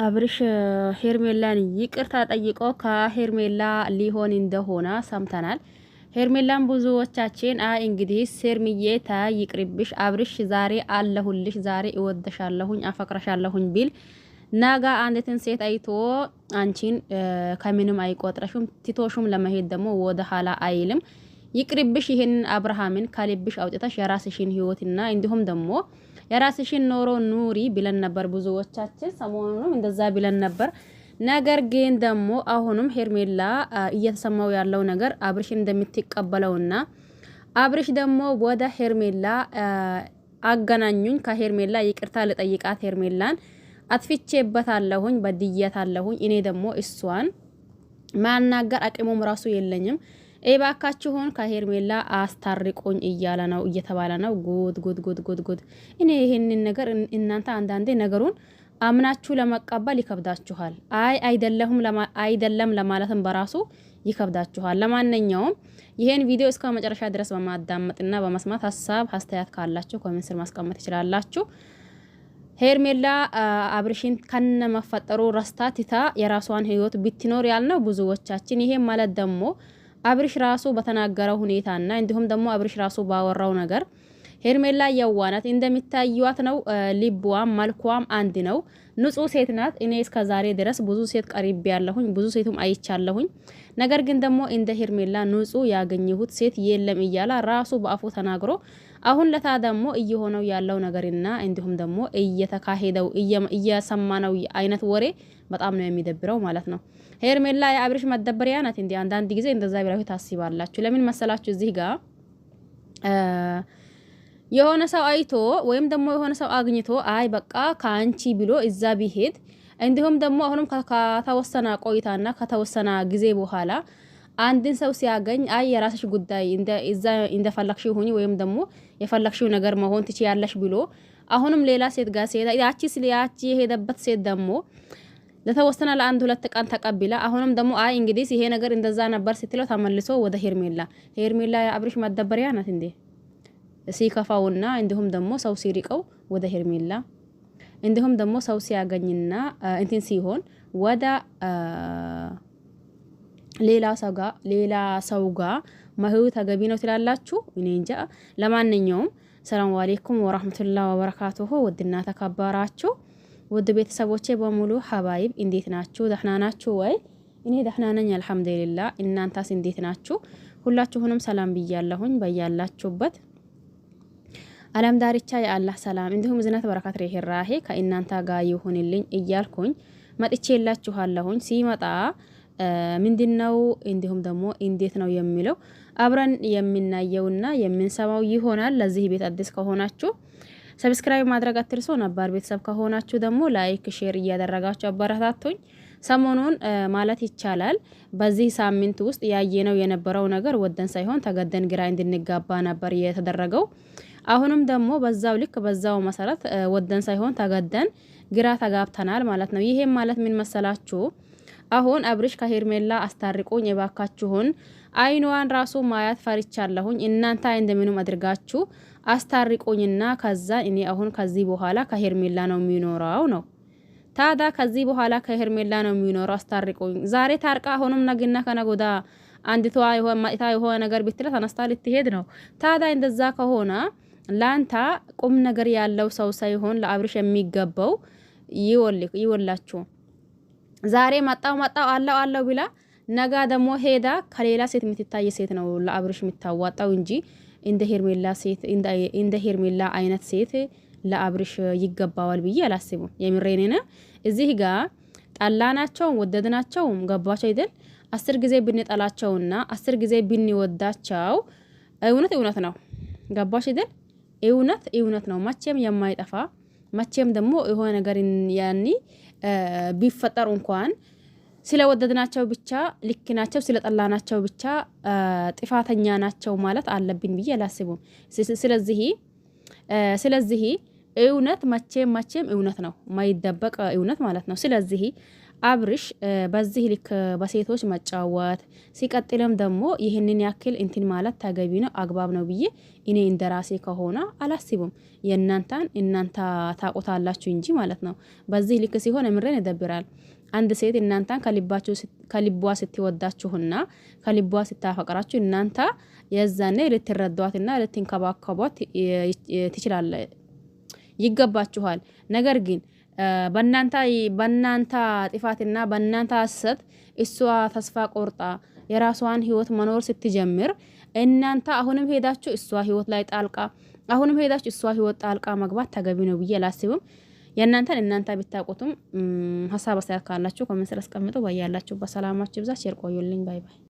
አብርሽ ሄርሜላን ይቅርታ ጠይቆ ከሄርሜላ ሊሆን እንደሆነ ሰምተናል። ሄርሜላን ብዙዎቻችን እንግዲህ ሴርምዬ ታይ ይቅርብሽ፣ አብርሽ ዛሬ አለሁልሽ፣ ዛሬ እወደሻለሁኝ፣ አፈቅረሻለሁኝ ቢል ናጋ አንዲትን ሴት አይቶ አንቺን ከምንም አይቆጥረሽም፣ ቲቶሹም ለመሄድ ደግሞ ወደ ኋላ አይልም። ይቅርብሽ፣ ይሄንን አብርሃምን ከልብሽ አውጥተሽ የራስሽን ህይወትና እንዲሁም ደግሞ የራስሽን ኖሮ ኑሪ ብለን ነበር ብዙዎቻችን። ሰሞኑንም እንደዛ ብለን ነበር። ነገር ግን ደግሞ አሁንም ሄርሜላ እየተሰማው ያለው ነገር አብርሽን እንደምትቀበለውና አብርሽ ደግሞ ወደ ሄርሜላ አገናኙኝ፣ ከሄርሜላ ይቅርታ ልጠይቃት፣ ሄርሜላን አጥፍቼበታለሁኝ፣ በድያታለሁኝ፣ እኔ ደግሞ እሷን ማናገር አቅሙም ራሱ የለኝም፣ እባካችሁን ከሄርሜላ አስታርቁኝ እያለ ነው እየተባለ ነው። ጉድ ጉድ ጉድ ጉድ ጉድ። እኔ ይሄንን ነገር እናንተ አንዳንዴ ነገሩን አምናችሁ ለመቀበል ይከብዳችኋል። አይደለም ለማለትም በራሱ ይከብዳችኋል። ለማንኛውም ይሄን ቪዲዮ እስከ መጨረሻ ድረስ በማዳመጥና በመስማት ሀሳብ አስተያየት ካላችሁ ኮሜንት ስር ማስቀመጥ ትችላላችሁ። ሄርሜላ አብርሽን ከነ መፈጠሩ ረስታ ትታ የራሷን ህይወት ብትኖር ያልነው ብዙዎቻችን። ይሄ ማለት ደግሞ አብርሽ ራሱ በተናገረው ሁኔታና እንዲሁም ደግሞ አብርሽ ራሱ ባወራው ነገር ሄርሜላ የዋናት እንደሚታዩት ነው። ልቧም መልኳም አንድ ነው። ንጹህ ሴት ናት። እኔ እስከ ዛሬ ድረስ ብዙ ሴት ቀሪብ ያለሁኝ ብዙ ሴቱም አይቻለሁኝ። ነገር ግን ደግሞ እንደ ሄርሜላ ንጹህ ያገኘሁት ሴት የለም እያለ ራሱ በአፉ ተናግሮ አሁን ለታ ደግሞ እየሆነው ያለው ነገርና እንዲሁም ደግሞ እየተካሄደው እየሰማነው አይነት ወሬ በጣም ነው የሚደብረው ማለት ነው። ሄርሜላ የአብርሽ መደበሪያ ናት። እንዴ አንዳንድ ጊዜ እንደዛ ብላችሁ ታስባላችሁ። ለምን መሰላችሁ? እዚህ ጋር የሆነ ሰው አይቶ ወይም ደግሞ የሆነ ሰው አግኝቶ አይ በቃ ካንቺ ብሎ እዛ ቢሄድ እንዲሁም ደግሞ አሁንም ከተወሰነ ቆይታና ከተወሰነ ጊዜ በኋላ አንድን ሰው ሲያገኝ አይ የራስሽ ጉዳይ እንደፈለግሽው ሁኚ ወይም ደግሞ የፈለግሽው ነገር መሆን ትችያለሽ ብሎ አሁንም ሌላ ሴት ጋር ሲሄድ ያቺ የሄደበት ሴት ደግሞ ለተወሰነ ለአንድ ሁለት ቀን ተቀብላ አሁንም ደግሞ አይ እንግዲህ ይሄ ነገር እንደዛ ነበር ስትለው ተመልሶ ወደ ሄርሜላ የአብርሽ መደበሪያ ናት እንዴ? ሲከፋውና እንዲሁም ደግሞ ሰው ሲሪቀው ወደ ሄርሜላ እንዲሁም ደግሞ ሰው ሲያገኝና እንትን ሲሆን ወደ ሌላ ሰው ጋር መሄዱ ተገቢ ነው ትላላችሁ? እኔ እንጃ። ለማንኛውም ሰላም አለይኩም ወራህመቱላሂ ወበረካቱሁ። ውድና ተከበራችሁ ውድ ቤተሰቦቼ በሙሉ ሀባይብ እንዴት ናችሁ? ደህና ናችሁ ወይ? እኔ ደህና ነኝ አልሐምዱሊላህ። እናንተስ እንዴት ናችሁ? ሁላችሁንም ሰላም ብያለሁኝ። በያላችሁበት ዓለም ዳርቻ የአላህ ሰላም እንዲሁም ዝነት በረከት ርህራሄ ከእናንተ ጋር ይሁንልኝ እያልኩኝ መጥቼላችኋለሁኝ። ሲመጣ ምንድነው እንዲሁም ደግሞ እንዴት ነው የሚለው አብረን የምናየውና የምንሰማው ይሆናል። ለዚህ ቤት አዲስ ከሆናችሁ ሰብስክራይብ ማድረግ አትርሱ። ነባር ቤተሰብ ከሆናችሁ ደግሞ ላይክ ሼር እያደረጋችሁ አበረታቱኝ። ሰሞኑን ማለት ይቻላል በዚህ ሳምንት ውስጥ ያየነው የነበረው ነገር ወደን ሳይሆን ተገደን ግራ እንድንጋባ ነበር የተደረገው። አሁንም ደግሞ በዛው ልክ በዛው መሰረት ወደን ሳይሆን ተገደን ግራ ተጋብተናል ማለት ነው። ይሄም ማለት ምን መሰላችሁ? አሁን አብርሽ ከሄርሜላ አስታርቁኝ የባካችሁን አይኗን ራሱ ማያት ፈርቻለሁኝ። እናንተ እንደምንም አድርጋችሁ አስታርቁኝና ከዛ እኔ አሁን ከዚህ በኋላ ከሄርሜላ ነው የሚኖረው ነው። ታዳ ከዚህ በኋላ ከሄርሜላ ነው የሚኖረው አስታርቁኝ። ዛሬ ታርቃ አሁንም ነግና ከነጎዳ አንዲቷ የሆነ ነገር ብትለ ተነስታ ልትሄድ ነው። ታዳ እንደዛ ከሆነ ላንታ ቁም ነገር ያለው ሰው ሳይሆን ለአብርሽ የሚገባው ይወላችሁ። ዛሬ መጣው አለው ብላ ነጋ ደግሞ ሄዳ ከሌላ ሴት የምትታይ ሴት ነው ለአብርሽ የምታዋጣው እንጂ እንደ ሄርሜላ አይነት ሴት ለአብርሽ ይገባዋል ብዬ አላስብም። የምሬኔና እዚህ ጋር ጠላናቸውም ወደድናቸውም ገባቸው አይደል? 10 ጊዜ ብንጠላቸውና 10 ጊዜ ብንወዳቸው እውነት ነው። ገባሽ አይደል? እውነት ነው። መቼም የማይጠፋ መቼም ደግሞ የሆነ ነገር ያኒ ቢፈጠር እንኳን ስለወደድናቸው ብቻ ልክ ናቸው፣ ስለጠላናቸው ብቻ ጥፋተኛ ናቸው ማለት አለብን ብዬ አላስብም። ስለዚህ እውነት መቼም እውነት ነው፣ ማይደበቅ እውነት ማለት ነው። ስለዚህ አብርሽ በዚህ ልክ በሴቶች መጫወት ሲቀጥልም ደግሞ ይህንን ያክል እንትን ማለት ተገቢ ነው አግባብ ነው ብዬ እኔ እንደራሴ ከሆነ አላስብም። እናንተ ታቆታላችሁ እንጂ ማለት ነው። በዚህ ልክ ሲሆን እምረን ይደብራል። አንድ ሴት እናንተን ከልቧ ስትወዳችሁና ከልቧ ስታፈቅራችሁ እናንተ የዛኔ ልትረዷትና ልትንከባከቧት ትችላለ ይገባችኋል። ነገር ግን በእናንተ ጥፋትና በእናንተ ሐሰት እሷ ተስፋ ቆርጣ የራሷን ህይወት መኖር ስትጀምር እናንተ አሁንም ሄዳችሁ እሷ ህይወት ላይ እሷ ህይወት ጣልቃ መግባት ተገቢ ነው ብዬ አላስብም። እናንተ ብታውቁትም ሀሳብ አስተያየት ካላችሁ ኮሜንት ላይ አስቀምጡ። ባያላችሁ በሰላማችሁ ብዛት ሼር ቆዩልኝ። ባይ ባይ።